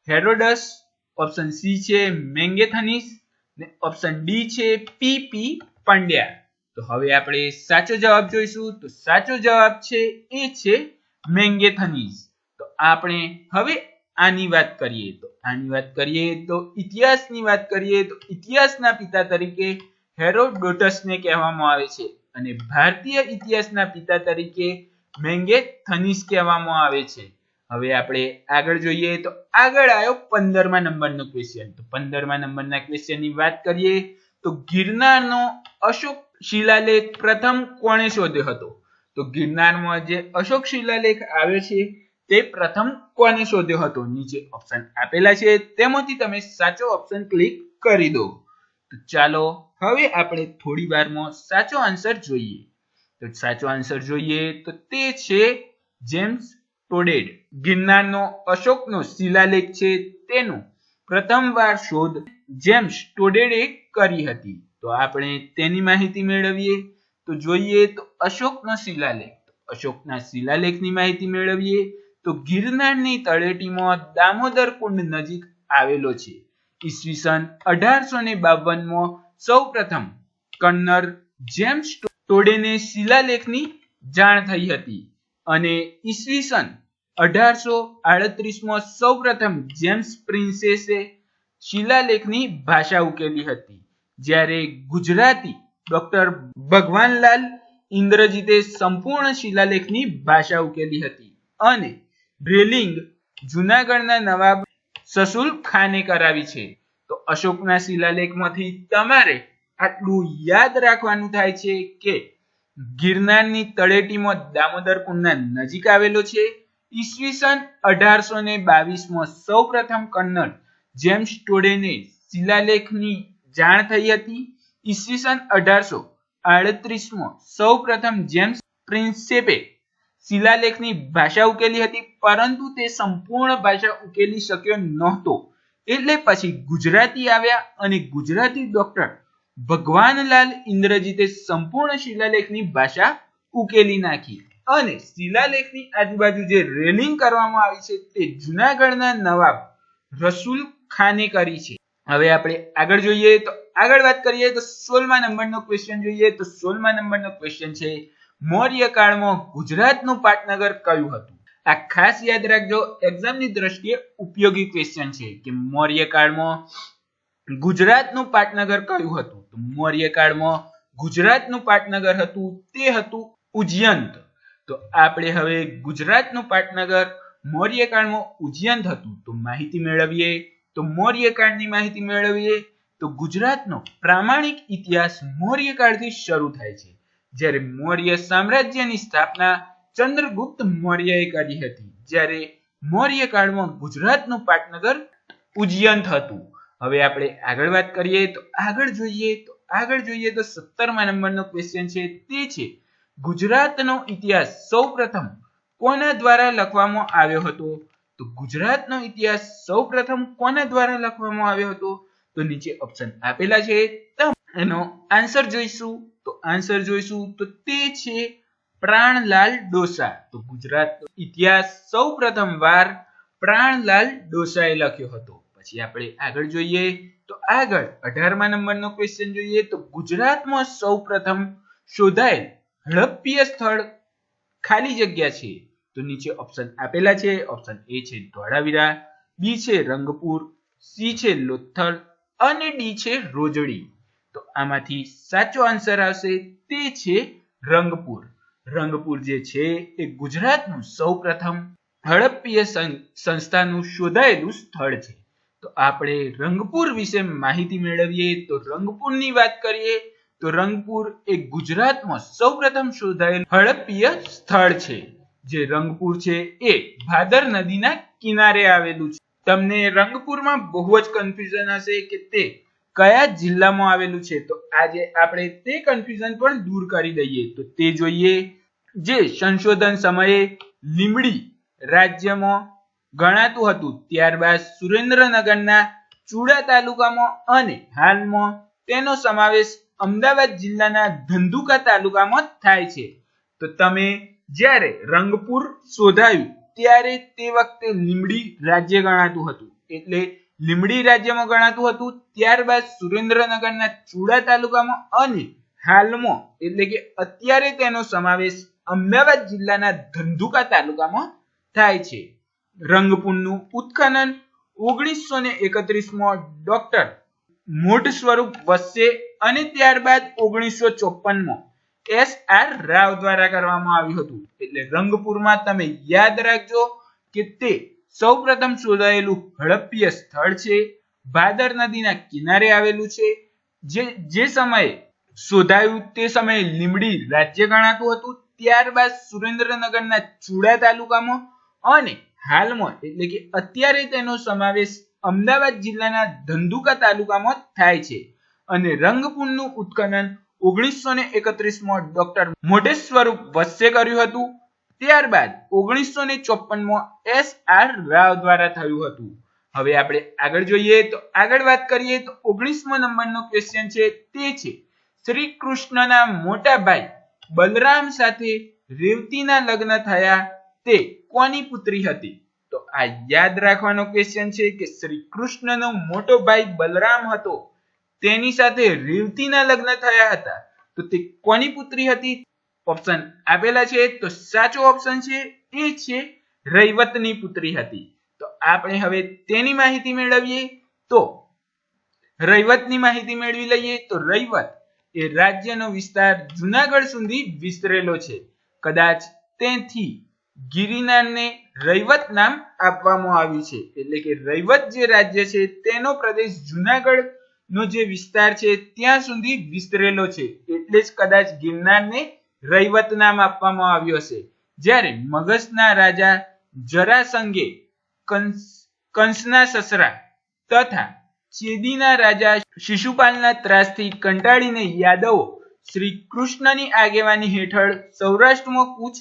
હેરોડસ, ઓપ્શન સી છે મેંગેથનીસ ને ઓપ્શન ડી છે પીપી પંડ્યા. તો હવે આપણે સાચો જવાબ જોઈશું. તો સાચો જવાબ છે એ છે મેંગેથનીસ. તો આપણે હવે આની વાત કરીએ. તો ઇતિહાસની વાત કરીએ તો ઇતિહાસના પિતા તરીકે હેરોડોટસને કહેવામાં આવે છે, અને ભારતીય ઇતિહાસના પિતા તરીકે મેંગેથનીસ કહેવામાં આવે છે. હવે આપણે આગળ જોઈએ. તો આગળ આવ્યો 15મા નંબરનો ક્વેશ્ચન. તો 15મા નંબરના ક્વેશ્ચનની વાત કરીએ તો ગિરનારનો અશોક શિલાલેખ પ્રથમ કોણે શોધ્યો હતો? તો ગિરનારમાં જે અશોક શિલાલેખ આવે છે તે પ્રથમ કોને શોધ્યો હતો? નીચે ઓપ્શન આપેલા છે તેમાંથી તમે સાચો ઓપ્શન ક્લિક કરી દો. તો ચાલો હવે આપણે થોડી વારમાં સાચો આન્સર જોઈએ. તો સાચો આન્સર જોઈએ તો તે છે જેમ્સ ટોડેડ. ગિરનારનો અશોકનો શિલાલેખ છે તેનું પ્રથમવાર શોધ જેમ્સ ટોડેડે કરી હતી. તો આપણે તેની માહિતી મેળવીએ તો જોઈએ તો અશોકનો શિલાલેખ. અશોકના શિલાલેખની માહિતી મેળવીએ તો ગિરનારની તળેટીમાં દામોદર કુંડ નજીક આવેલો છે. ઈસવીસન 1852માં સૌપ્રથમ કર્નલ જેમ્સ ટોડેને શિલાલેખની જાણ થઈ હતી અને ઈસવીસન 1838માં સૌપ્રથમ જેમ્સ પ્રિન્સેસે શિલાલેખની ભાષા ઉકેલી હતી. જ્યારે ગુજરાતી ડોક્ટર ભગવાનલાલ ઇન્દ્રજીતે સંપૂર્ણ શિલાલેખની ભાષા ઉકેલી હતી અને ડ્રેલિંગ જૂનાગઢના નવાબ સસુલ ખાને કરાવી છે. તો અશોકના શિલાલેખમાંથી તમારે આટલું યાદ રાખવાનું થાય છે કે ગિરનારની તળેટીમાં દામોદર કુંડના નજીક આવેલો છે. ઈસવીસન 1822માં સૌપ્રથમ કર્નલ જેમ્સ ટોડેને શિલાલેખની જાણ થઈ હતી. ઈસવીસન 1838માં સૌપ્રથમ જેમ્સ પ્રિન્સેપે શિલાલેખની ભાષા ઉકેલી હતી, પરંતુ તે સંપૂર્ણ ભાષા ઉકેલી શક્યો નહોતો. એટલે પછી ગુજરાતી આવ્યા અને ગુજરાતી ડોક્ટર ભગવાનલાલ ઇન્દ્રજીતે સંપૂર્ણ શિલાલેખની ભાષા ઉકેલી નાખી અને શિલાલેખની આજુબાજુ જે રેલિંગ કરવામાં આવી છે તે જૂનાગઢના નવાબ રસુલ ખાને કરી છે. હવે આપણે આગળ જોઈએ તો આગળ વાત કરીએ તો 16મા નંબરનો ક્વેશ્ચન જોઈએ. તો 16મા નંબરનો ક્વેશ્ચન છે મૌર્ય કાળમાં ગુજરાતનું પાટનગર કયું હતું? આ ખાસ યાદ રાખજો, એક્ઝામની દ્રષ્ટિએ ઉપયોગી ક્વેશ્ચન છે કે મૌર્ય કાળમાં ગુજરાતનું પાટનગર કયું હતું? તો મૌર્ય કાળમાં ગુજરાતનું પાટનગર હતું તે હતું ઉજ્જૈન. તો આપણે હવે ગુજરાતનું પાટનગર મૌર્ય કાળમાં ઉજ્જૈન હતું. તો માહિતી મેળવીએ તો મૌર્ય કાળની માહિતી મેળવીએ તો ગુજરાતનો પ્રામાણિક ઇતિહાસ મૌર્ય કાળથી શરૂ થાય છે. જ્યારે મૌર્ય સામ્રાજ્યની સ્થાપના ચંદ્રગુપ્ત મૌર્યએ કરી હતી. જ્યારે મૌર્ય કાળમાં ગુજરાતનું પાટનગર ઉજ્જૈન હતું. હવે આપણે આગળ વાત કરીએ તો આગળ જોઈએ તો 17મા નંબરનો ક્વેશ્ચન છે તે છે ગુજરાતનો ઇતિહાસ સૌપ્રથમ કોના દ્વારા લખવામાં આવ્યો હતો? તો ગુજરાતનો ઇતિહાસ સૌપ્રથમ કોના દ્વારા લખવામાં આવ્યો હતો? તો નીચે ઓપ્શન આપેલા છે, એનો આન્સર જોઈશું તો તે છે પ્રાણલાલ ડોસા. તો ગુજરાતનો ઇતિહાસ સૌપ્રથમ વાર પ્રાણલાલ ડોસાએ લખ્યો હતો. પછી આપણે આગળ જોઈએ તો આગળ 18મા નંબરનો ક્વેશ્ચન જોઈએ તો ગુજરાતમાં સૌપ્રથમ શોધાયેલ હડપ્પીય સ્થળ ખાલી જગ્યા છે. તો નીચે ઓપ્શન આપેલા છે. ઓપ્શન એ છે ધોળાવીરા, બી છે રંગપુર, સી છે લોથલ અને ડી છે રોજડી. તો આમાંથી સાચો આન્સર આવશે તે છે રંગપુર. રંગપુર જે છે એ ગુજરાતનું સૌપ્રથમ હડપ્પીય સંસ્થાનું શોધાયેલું સ્થળ છે. તો આપણે રંગપુર વિશે માહિતી મેળવીએ તો રંગપુરની વાત કરીએ તો રંગપુર એ ગુજરાતમાં સૌપ્રથમ શોધાયેલ હડપ્પીય સ્થળ છે. જે રંગપુર છે એ ભાદર નદીના કિનારે આવેલું છે. તમને રંગપુરમાં બહુ જ કન્ફ્યુઝન હશે કે તે કયા જિલ્લામાં આવેલું છે. તો આજે આપણે તે કન્ફ્યુઝન પણ દૂર કરી દઈએ. તો તે જોઈએ જે સંશોધન સમયે લીંબડી રાજ્યમાં ગણાતું હતું, ત્યારબાદ સુરેન્દ્રનગરના ચુડા તાલુકામાં અને હાલમાં તેનો સમાવેશ અમદાવાદ જિલ્લાના ધંધુકા તાલુકામાં થાય છે. તો તમે જ્યારે રંગપુર શોધાયું ત્યારે તે વખતે લીંબડી રાજ્ય ગણાતું હતું, એટલે લીંબડી રાજ્યમાં ગણાતું હતું. ત્યારબાદ સુરેન્દ્રનગરના ચુડા તાલુકામાં અને હાલમાં એટલે કે અત્યારે તેનો સમાવેશ અમદાવાદ જિલ્લાના ધંધુકા તાલુકામાં થાય છે. રંગપુરનું ઉત્ખનન 1931માં ડોક્ટર મોઢ સ્વરૂપ વસ્સે અને ત્યારબાદ 1954માં S.R. રાવ દ્વારા કરવામાં આવ્યું હતું. એટલે રંગપુરમાં તમે યાદ રાખજો કે તે સૌપ્રથમ શોધાયેલું હડપ્પીય સ્થળ છે, ભાદર નદીના કિનારે આવેલું છે. જે સમયે શોધાયું તે સમયે લીંબડી રાજ્ય ગણાતું હતું, ત્યારબાદ સુરેન્દ્રનગરના ચુડા તાલુકામાં અને હાલમાં એટલે કે અત્યારે તેનો સમાવેશ અમદાવાદ જિલ્લાના ધંધુકા તાલુકામાં થાય છે અને રંગપુરનું ઉત્ખનન 1931માં ડોક્ટર મોઢેસ્વરૂપ વસ્સે કર્યું હતું. ત્યારબાદ 1954માં S.R. રાવ દ્વારા થયું હતું. હવે આપણે આગળ જોઈએ તો આગળ વાત કરીએ તો 19મો નંબરનો ક્વેશ્ચન છે તે છે શ્રી કૃષ્ણના મોટા ભાઈ બલરામ સાથે રેવતીના લગ્ન થયા તે કોની પુત્રી હતી? તો આ યાદ રાખવાનો ક્વેશ્ચન છે કે શ્રી કૃષ્ણનો મોટો ભાઈ બલરામ હતો, તેની સાથે રેવતીના લગ્ન થયા હતા, તો તે કોની પુત્રી હતી? ઓપ્શન આપેલા છે તો સાચો ઓપ્શન છે એ છે રૈવતની પુત્રી હતી. તો આપણે હવે તેની માહિતી મેળવીએ તો રૈવતની માહિતી મેળવી લઈએ તો રૈવત એ રાજ્યનો વિસ્તાર જુનાગઢ સુધી વિસ્તરેલો છે. કદાચ તેથી ગિરિનારને રૈવત નામ આપવામાં આવ્યું છે. એટલે કે રૈવત જે રાજ્ય છે તેનો પ્રદેશ જુનાગઢ નો જે વિસ્તાર છે ત્યાં સુધી વિસ્તરેલો છે, એટલે જ કદાચ ગિરનારને રૈવત નામ આપવામાં આવ્યું હશે. જ્યારે મગધના રાજા જરાસંઘે કંસના સસરા તથા ચેદીના રાજા શિશુપાલના ત્રાસથી કંટાળીને યાદવો શ્રી કૃષ્ણની આગેવાની હેઠળ સૌરાષ્ટ્રમાં કૂચ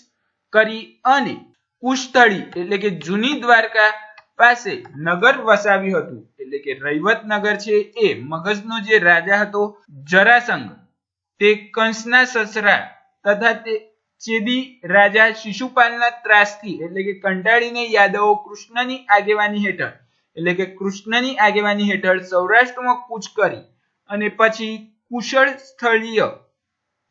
કરી અને કુશસ્થળી એટલે કે જૂની દ્વારકા પાસે નગર વસાવ્યું હતું. એટલે કે રૈવત નગર છે એ મગધનો જે રાજા હતો જરાસંઘ, તે કંસના સસરા તથા તે ચેદી રાજા શિશુપાલના ત્રાસથી એટલે કે કંટાળીને યાદવો કૃષ્ણની આગેવાની હેઠળ સૌરાષ્ટ્રમાં કૂચ કરી અને પછી કુશળ સ્થળીય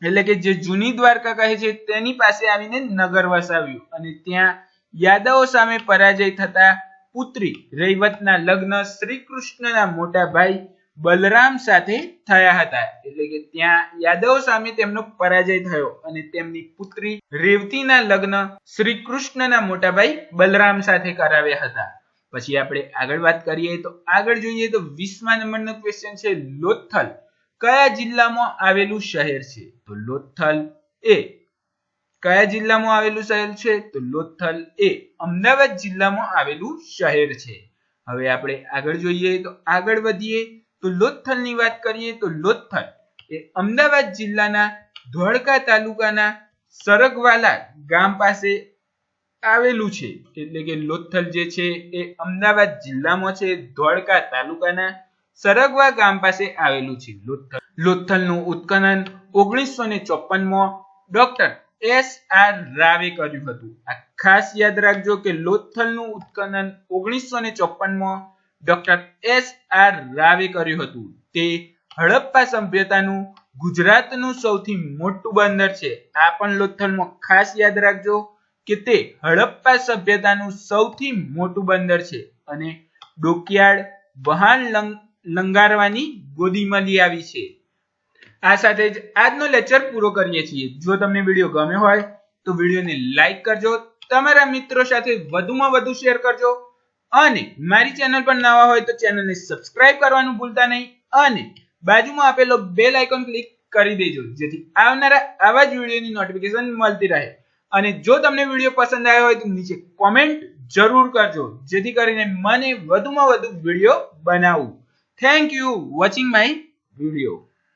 એટલે કે જે જૂની દ્વારકા કહે છે તેની પાસે આવીને નગર વસાવ્યું અને ત્યાં યાદવો સામે પરાજય થતા પુત્રી રૈવતના લગ્ન શ્રી કૃષ્ણના મોટા ભાઈ બલરામ સાથે થયા હતા. એટલે કે ત્યાં યાદવો સામે તેમનો પરાજય થયો અને તેમની પુત્રી રેવતીના લગ્ન શ્રી કૃષ્ણના મોટા ભાઈ બલરામ સાથે કરાવ્યા હતા. પછી આપણે આગળ વાત કરીએ તો આગળ જોઈએ તો 20મા નંબરનો ક્વેશ્ચન છે લોથલ કયા જિલ્લામાં આવેલું શહેર છે? તો લોથલ એ કયા જિલ્લામાં આવેલું શહેર છે? તો લોથલ એ અમદાવાદ જિલ્લામાં આવેલું શહેર છે. હવે આપણે આગળ જોઈએ તો આગળ વધીએ તો લોથલની વાત કરીએ તો લોથલ એ અમદાવાદ જિલ્લાના ધોળકા તાલુકાના સરગવાલા ગામ પાસે આવેલું છે. એટલે કે લોથલ જે છે એ અમદાવાદ જિલ્લામાં છે, ધોળકા તાલુકાના સરગવા ગામ પાસે આવેલું છે. લોથલનું ઉત્ખનન 1954માં ડોક્ટર S.R. રાવે કર્યું હતું. આ ખાસ યાદ રાખજો કે લોથલનું ઉત્ખનન 1954માં ડોક્ટર S.R. રાવે કર્યું હતું. તે હડપ્પા સભ્યતાનું ગુજરાતનું સૌથી મોટું બંદર છે. આ પણ લોથલમાં ખાસ યાદ રાખજો કે તે હડપ્પા સભ્યતાનું સૌથી મોટું બંદર છે અને ડોકયાર્ડ વહાણ લંગારવાની ગોદી મળી આવી છે. આ સાથે જ આજનો લેક્ચર પૂરો કરીએ છીએ. જો તમને વિડીયો ગમ્યો હોય તો વિડીયોને લાઈક કરજો, તમારા મિત્રો સાથે વધુમાં વધુ શેર કરજો અને મારી ચેનલ પર નવા હોય તો ચેનલને સબસ્ક્રાઇબ કરવાનું ભૂલતા નહીં અને બાજુમાં આપેલો બેલ આઇકોન ક્લિક કરી દેજો જેથી આવનારા આવા જ વિડીયોની નોટિફિકેશન મળતી રહે. અને જો તમને વિડીયો પસંદ આવ્યો હોય તો નીચે કોમેન્ટ જરૂર કરજો જેથી કરીને મને વધુમાં વધુ વિડીયો બનાવવું. Thank you watching my video.